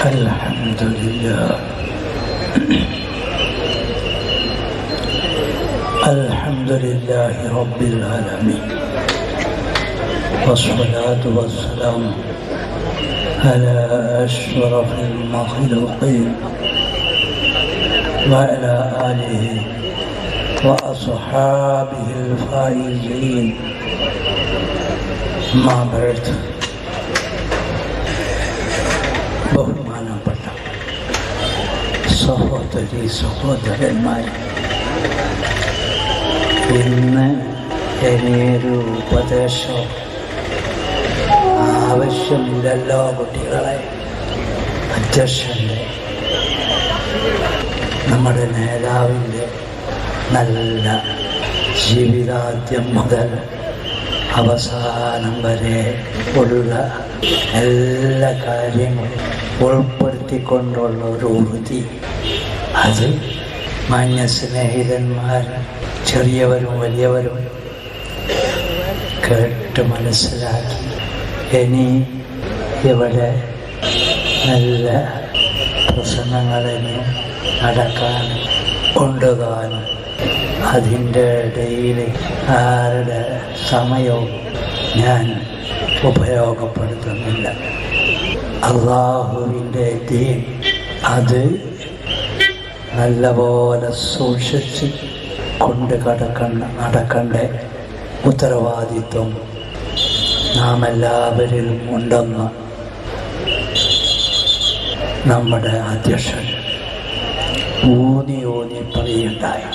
الحمد لله الحمد لله رب العالمين والصلاة والسلام على أشرف المخلوقين وعلى آله وأصحابه الفائزين ما بعد ബഹുമാനപ്പെട്ട സഹോദരി സഹോദരന്മാർ, ഇന്ന് ഇനിയൊരു ഉപദേശം ആവശ്യമില്ലല്ലോ. കുട്ടികളെ, അധ്യക്ഷൻ്റെ നമ്മുടെ നേതാവിൻ്റെ നല്ല ജീവിതാദ്യം മുതൽ അവസാനം വരെ ഉള്ള എല്ലാ കാര്യങ്ങളും ഉൾപ്പെടുത്തിക്കൊണ്ടുള്ള ഒരു ഉറുതി, അത് മാന്യ സ്നേഹിതന്മാർ ചെറിയവരും വലിയവരും കേട്ട് മനസ്സിലാക്കി ഇനി ഇവിടെ നല്ല പ്രസംഗങ്ങളിനും നടക്കാനും കൊണ്ടുപോകാനും അതിൻ്റെ ഇടയിൽ ആരുടെ സമയവും ഞാൻ ഉപയോഗപ്പെടുത്തുന്നില്ല. അള്ളാഹുവിൻ്റെ ദീൻ അത് നല്ലപോലെ സൂക്ഷിച്ച് കൊണ്ട് നടക്കേണ്ട ഉത്തരവാദിത്വം നാം എല്ലാവരിലും ഉണ്ടെന്ന് നമ്മുടെ അധ്യക്ഷൻ ഊന്നി പറയുണ്ടായി.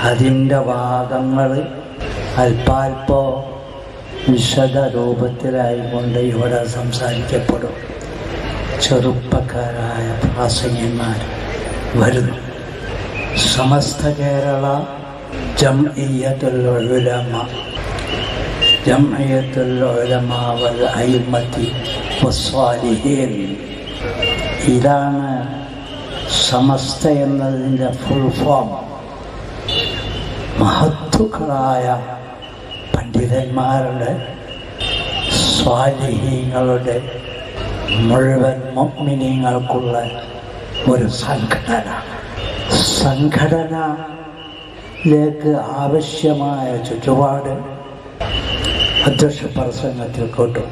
അതിൻ്റെ ഭാഗങ്ങൾ അല്പാൽപ്പോ വിശദ രൂപത്തിലായിക്കൊണ്ട് ഇവിടെ സംസാരിക്കപ്പെടും. ചെറുപ്പക്കാരായ പ്രാസംഗികന്മാർ വരുന്നു. സമസ്ത കേരള ജംഇയ്യത്തുൽ ഉലമ വൽ അയിമ്മത്തി വസ്സാലിഹീൻ, ഇതാണ് സമസ്ത എന്നതിൻ്റെ ഫുൾ ഫോം. മഹത്തുക്കളായ പണ്ഡിതന്മാരുടെ, സ്വാലിഹീങ്ങളുടെ, മുഴുവൻ മുഅ്മിനീങ്ങൾക്കുള്ള ഒരു സംഘടനയിലേക്ക് ആവശ്യമായ ചുറ്റുപാട് അധ്യക്ഷ പ്രസംഗത്തിൽ കേട്ടു.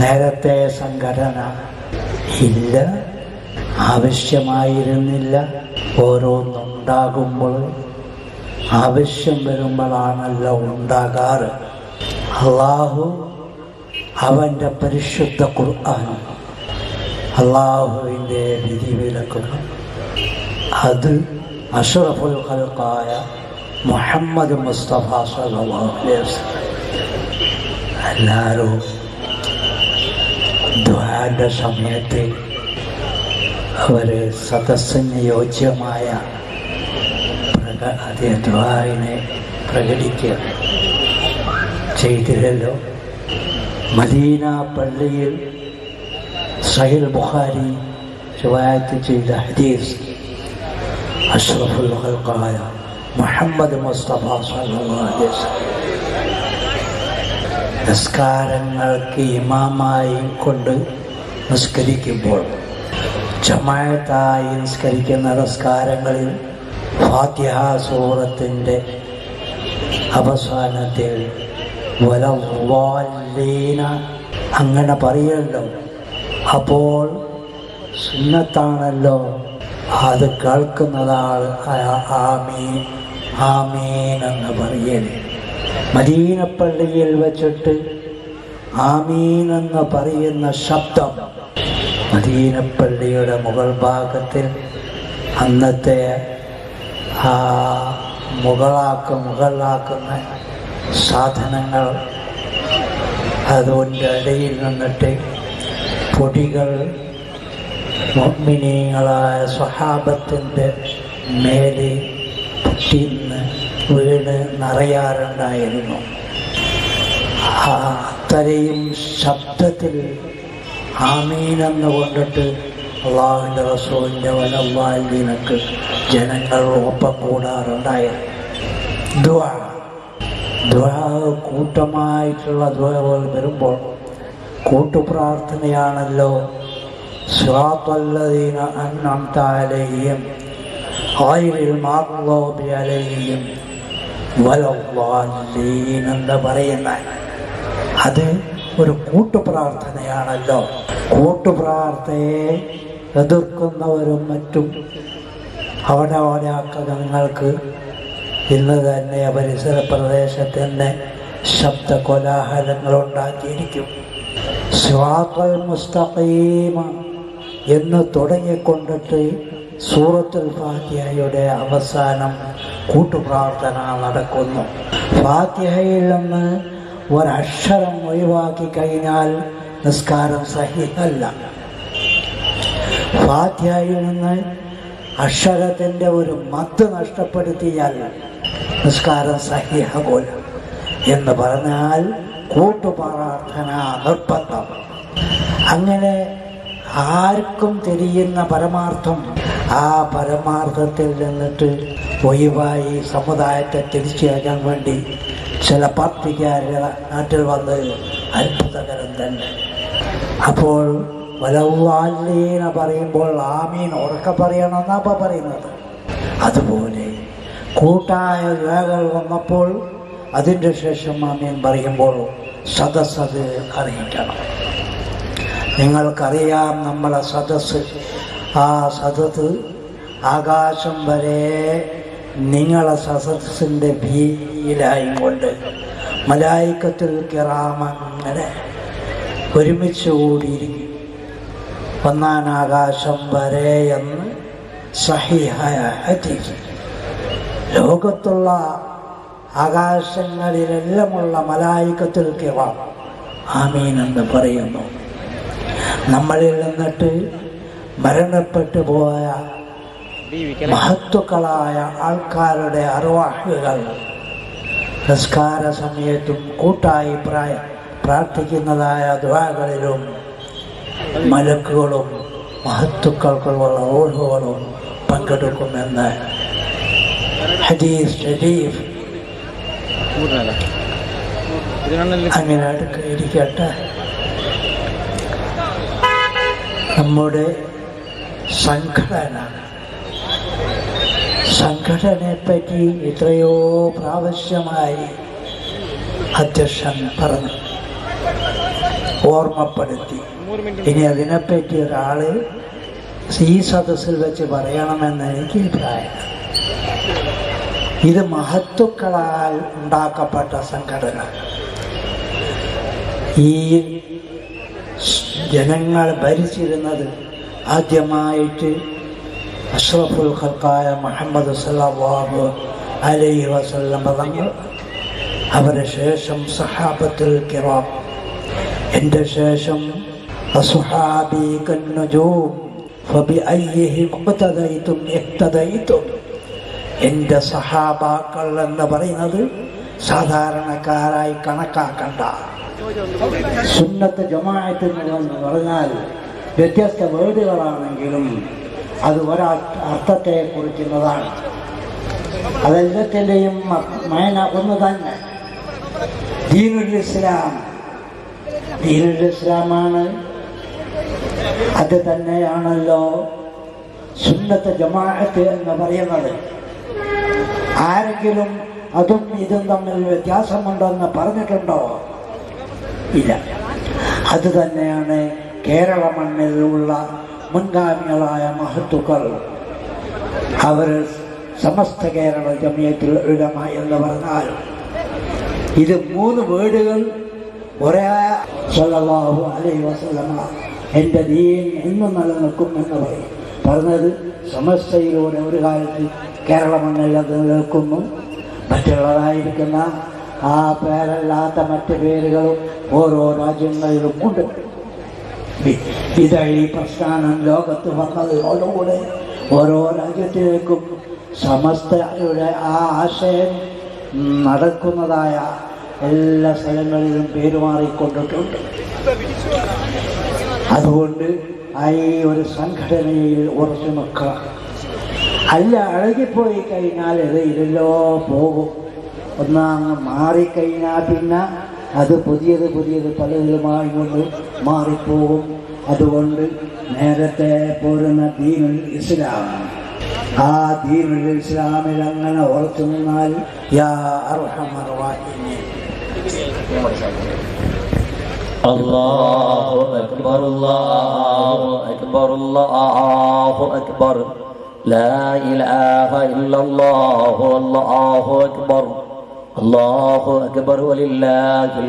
നേരത്തെ സംഘടന ഇല്ല, ആവശ്യമായിരുന്നില്ല. ഓരോന്നുണ്ടാകുമ്പോൾ ആവശ്യം വരുമ്പോഴാണല്ലോ ഉണ്ടാകാറ്. അള്ളാഹു അവൻ്റെ പരിശുദ്ധ ഖുർആൻ, അള്ളാഹുവിൻ്റെ വിധിവിലക്കുകൾ, അത് അഷ്റഫുൽ ഖൽഖായ മുഹമ്മദ് മുസ്തഫ സ്വല്ലല്ലാഹു അലൈഹി വസല്ലം എല്ലാവരും ദുആന്റെ സമയത്ത് അവർ സദസ്സിന് യോജ്യമായ അതേ ദുആനെ പ്രകടിക്കുക ചെയ്തില്ലല്ലോ. മദീന പള്ളിയിൽ സഹീഹ് ബുഖാരി റിവായത്ത് ചെയ്ത ഹദീസ്, അഷ്റഫുൽ ഖൽഖായ മുഹമ്മദ് മുസ്തഫ സ്വല്ലല്ലാഹു അലൈഹി വസല്ലം നിസ്കാരങ്ങൾക്ക് ഇമാമായി കൊണ്ട് നിസ്കരിക്കുമ്പോൾ, ജമാഅത്തായി നിസ്കരിക്കുന്ന നിസ്കാരങ്ങളിൽ ഫാത്തിഹ സൂറത്തിൻ്റെ അവസാനത്തിൽ വലദ്ദാലീന അങ്ങനെ പറയല്ലോ. അപ്പോൾ സുന്നത്താണല്ലോ അത് കേൾക്കുന്നതാൾ ആമീൻ ആമീൻ എന്ന് പറയല്. മദീനപ്പള്ളിയിൽ വെച്ചിട്ട് ആമീൻ എന്ന് പറയുന്ന ശബ്ദം മദീനപ്പള്ളിയുടെ മുകൾ ഭാഗത്തിൽ അന്നത്തെ ആ മുകളാക്കുന്ന സാധനങ്ങൾ, അതിൻ്റെ ഇടയിൽ നിന്നിട്ട് പൊടികൾ മുഅ്മിനീങ്ങളായ സ്വഹാബത്തിൻ്റെ മേലെ പൊട്ടിന്ന് വീണ് നിറയാറുണ്ടായിരുന്നു. അത്രയും ശബ്ദത്തിൽ ആമീനെന്ന് കൊണ്ടിട്ട് അള്ളാഹുവിൻ്റെ റസൂലിൻ്റെ വലദ്ദാലീനക്ക് ജനങ്ങൾ ഒപ്പം കൂടാറുണ്ടായിരുന്നു. ദുആ കൂട്ടമായിട്ടുള്ള ദുആകൾ വരുമ്പോൾ കൂട്ടുപ്രാർത്ഥനയാണല്ലോ സിറാത്തല്ലദീന അൻഅംത അലൈഹിം ഗൈറിൽ മഗ്ദൂബി അലൈഹിം വലദ്ദാല്ലീൻ എന്ന് പറയുന്ന അത് ഒരു കൂട്ടുപ്രാർത്ഥനയാണല്ലോ. കൂട്ടുപ്രാർത്ഥനയെ എതിർക്കുന്നവരും മറ്റും അവിടെ നിങ്ങൾക്ക് ഇന്ന് തന്നെ പരിസര പ്രദേശത്ത് തന്നെ ശബ്ദ കോലാഹലങ്ങൾ ഉണ്ടാക്കിയിരിക്കും. സിറാത്തുൽ മുസ്തഖീമ എന്ന് തുടങ്ങിക്കൊണ്ടിട്ട് സൂറത്തുൽ ഫാത്തിഹയുടെ അവസാനം കൂട്ടുപ്രാർത്ഥന നടക്കുന്നു. ഫാത്തിഹയിൽ നിന്ന് ഒരക്ഷരം ഒഴിവാക്കി കഴിഞ്ഞാൽ നിസ്കാരം സഹിഹല്ല. ഫാത്തിഹയിൽ നിന്ന് അക്ഷരത്തിൻ്റെ ഒരു മത്ത് നഷ്ടപ്പെടുത്തിയാൽ നിസ്കാരം സഹിഹകൂല എന്ന് പറഞ്ഞാൽ കൂട്ടുപ്രാർത്ഥന നിർബന്ധം. അങ്ങനെ ആർക്കും തിരിയുന്ന പരമാർത്ഥം, ആ പരമാർത്ഥത്തിൽ നിന്നിട്ട് ഒഴിവായി സമുദായത്തെ തിരിച്ചയക്കാൻ വേണ്ടി ചില പാർട്ടിക്കാരുടെ നാട്ടിൽ വന്ന് അത്ഭുതകരം തന്നെ. അപ്പോൾ വലദ്ദാല്ലീന പറയുമ്പോൾ ആമീൻ ഉറക്കെ പറയണമെന്നാണ് പറയുന്നത്. അതുപോലെ കൂട്ടായ ദുആകൾ വന്നപ്പോൾ അതിൻ്റെ ശേഷം ആമീൻ പറയുമ്പോൾ സദസ്സത് അറിയിക്കണം. നിങ്ങൾക്കറിയാം നമ്മളെ സദസ്സ്, ആ സദസ്സ് ആകാശം വരെ നിങ്ങളെ സദസ്സിൻ്റെ ഭീതിയിലായും കൊണ്ട് മലായിക്കത്തുൽ കിറാം അങ്ങനെ ഒരുമിച്ച് കൂടിയിരിക്കും. ഒന്നാം ആകാശം വരെ എന്ന് സഹീഹായ ഹദീസ്. ലോകത്തുള്ള ആകാശങ്ങളിലെല്ലാമുള്ള മലായിക്കത്തുൽ കിറാം ആമീൻ എന്ന് പറയുന്നു. നമ്മളിൽ നിന്നിട്ട് മരണപ്പെട്ടു പോയ മഹത്തുക്കളായ ആൾക്കാരുടെ അർവാഹുകൾ നിസ്കാര സമയത്തും കൂട്ടായി പ്രാർത്ഥിക്കുന്നതായ ദുആകളിലും മലക്കുകളും മഹത്തുക്കൾക്കുള്ള റൂഹുകളും പങ്കെടുക്കുമെന്ന് ഹദീസ് ഷരീഫ്. അങ്ങനെ ഇരിക്കട്ടെ. നമ്മുടെ സംഘടനയെപ്പറ്റി എത്രയോ പ്രാവശ്യമായി അധ്യക്ഷൻ പറഞ്ഞു, ഓർമ്മപ്പെടുത്തി. ഇനി അതിനെപ്പറ്റി ഒരാൾ ഈ സദസ്സിൽ വെച്ച് പറയണമെന്ന് എനിക്ക് അഭിപ്രായം. ഇത് മഹത്തുക്കളാൽ ഉണ്ടാക്കപ്പെട്ട സംഘടന. ഈ ജനങ്ങൾ ഭരിച്ചിരുന്നത് ആദ്യമായിട്ട് അഷ്റഫുൽ ഖൽഖായ മുഹമ്മദ് സല്ലല്ലാഹു അലൈഹി വസല്ലം തങ്ങൾ, അവരുടെ ശേഷം സഹാബത്തുൽ കിറാം, എൻ്റെ ശേഷം അസ്ഹാബി കന്നുജൂം ഫബിഅയ്യിഹിം ഇഖ്തദൈതും ഇഖ്തദൈതും. എൻ്റെ സഹാബാക്കൾ എന്ന് പറയുന്നത് സാധാരണക്കാരായി കണക്കാക്കണ്ട. സുന്നത്ത് ജമാഅത്ത് എന്ന് പറഞ്ഞാൽ വ്യത്യസ്ത വേർഡുകളാണെങ്കിലും അത് ഒരർത്ഥത്തെ കുറിക്കുന്നതാണ്. അതെല്ലാത്തിൻ്റെയും മൈന ഒന്ന് തന്നെ. ദീനുൽ ഇസ്ലാമാണ്. അത് തന്നെയാണല്ലോ സുന്നത്ത് ജമാഅത്ത് എന്ന് പറയുന്നത്. ആരെങ്കിലും അതും ഇതും തമ്മിൽ വ്യത്യാസമുണ്ടെന്ന് പറഞ്ഞിട്ടുണ്ടോ? ഇല്ല. അത് തന്നെയാണ് കേരള മണ്ണിലുള്ള മുൻഗാമികളായ മഹത്തുക്കൾ. അവർ സമസ്ത കേരള ജമിയത്തുൽ ഉലമ എന്ന് പറഞ്ഞാൽ ഇത് 3 വേർഡുകൾ ഒരേ സല്ലല്ലാഹു അലൈഹി വസല്ലമ എൻ്റെ ദീൻ എന്നും നിലനിൽക്കും എന്ന് പറഞ്ഞത് സമസ്തയിലൂടെ ഒരു കാലത്ത് കേരള മണ്ണിൽ അത് നിലനിൽക്കുന്നു. മറ്റുള്ളതായിരിക്കുന്ന ആ പേരല്ലാത്ത മറ്റ് പേരുകളും ഓരോ രാജ്യങ്ങളിലും ഉണ്ട്. ഈ പ്രസ്ഥാനം ലോകത്ത് വന്നതോടുകൂടെ ഓരോ രാജ്യത്തിലേക്കും സമസ്തയുടെ ആ ആശയം നടക്കുന്നതായ എല്ലാ സ്ഥലങ്ങളിലും പേരുമാറിക്കൊണ്ടിട്ടുണ്ട്. അതുകൊണ്ട് ഈ ഒരു സംഘടനയിൽ ഉറച്ചു നിൽക്കണം. അല്ല, അഴകിപ്പോയി കഴിഞ്ഞാൽ ഇതിലോ പോകും. ഒന്നങ്ങ് മാറിക്കഴിഞ്ഞാൽ പിന്നെ അത് പുതിയത് പലതിലുമായി കൊണ്ട് മാറിപ്പോകും. അതുകൊണ്ട് നേരത്തെ പോരുന്ന ദീനുൽ ഇസ്ലാം, ആ ദീനുൽ ഇസ്ലാമിൽ അങ്ങനെ ഉറച്ചു നിന്നാൽ യാ അർഹമർ റഹീമീൻ. അല്ലാഹു അക്ബർ അല്ലാഹു അക്ബർ അല്ലാഹു അക്ബർ ലാ ഇലാഹ ഇല്ലല്ലാഹു അല്ലാഹു അക്ബർ അല്ലാഹു അക്ബർ വലില്ലാഹിൽ